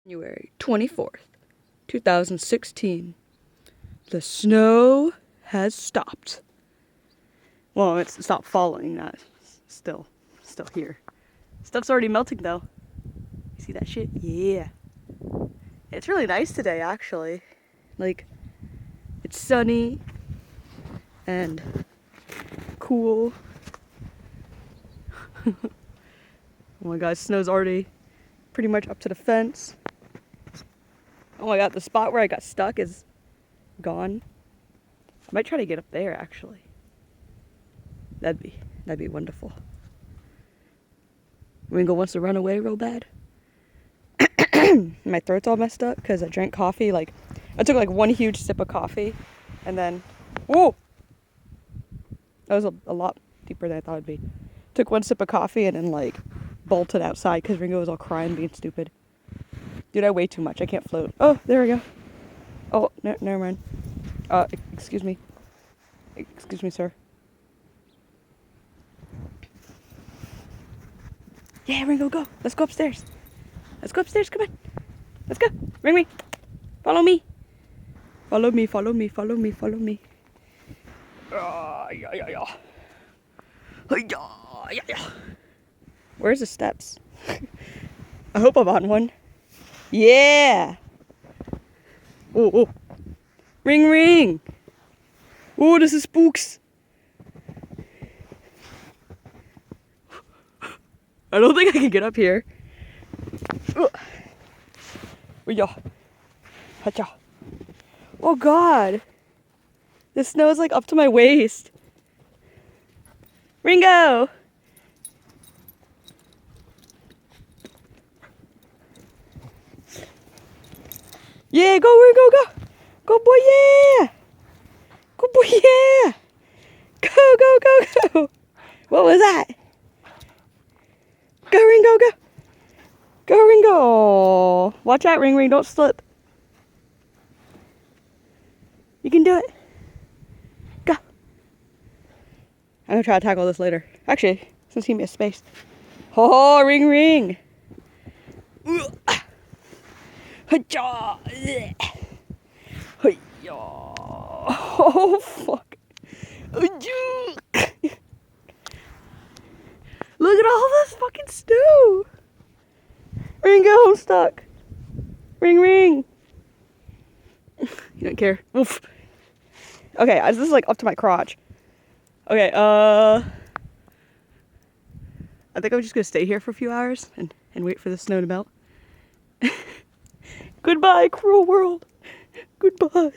January 24th, 2016. The snow has stopped. Well, it's stopped falling, not still here. Stuff's already melting though. You see that shit? Yeah. It's really nice today, actually. Like, it's sunny and cool. Oh my god, snow's already pretty much up to the fence. Oh my god, the spot where I got stuck is gone. I might try to get up there, actually. That'd be wonderful. Ringo wants to run away real bad. My throat's all messed up because I drank coffee. Like, I took like one huge sip of coffee and then, whoa! That was a lot deeper than I thought it'd be. Took one sip of coffee and then like bolted outside because Ringo was all crying, being stupid. Dude, I weigh too much. I can't float. Oh, there we go. Oh, no, never mind. Excuse me. Excuse me, sir. Yeah, Ringo, go. Let's go upstairs. Let's go upstairs. Come on. Let's go. Ring me. Follow me. Follow me, follow me, follow me, follow me. Yeah. Where's the steps? I hope I'm on one. Yeah. Oh. Ring, ring. Oh, this is spooks. I don't think I can get up here. Oh god. The snow is like up to my waist. Ringo! Yeah, go Ringo, go! Go boy, yeah! Go boy, yeah! Go! What was that? Go Ringo, go! Go Ringo! Watch out, Ring, don't slip. You can do it. Go! I'm gonna try to tackle this later. Actually, since he missed space. Oh, ring! Oh, fuck. Look at all this fucking snow. Ringo, I'm stuck. Ring. You don't care. Oof. Okay, this is like up to my crotch. Okay, I think I'm just gonna stay here for a few hours and wait for the snow to melt. Goodbye, cruel world. Goodbye.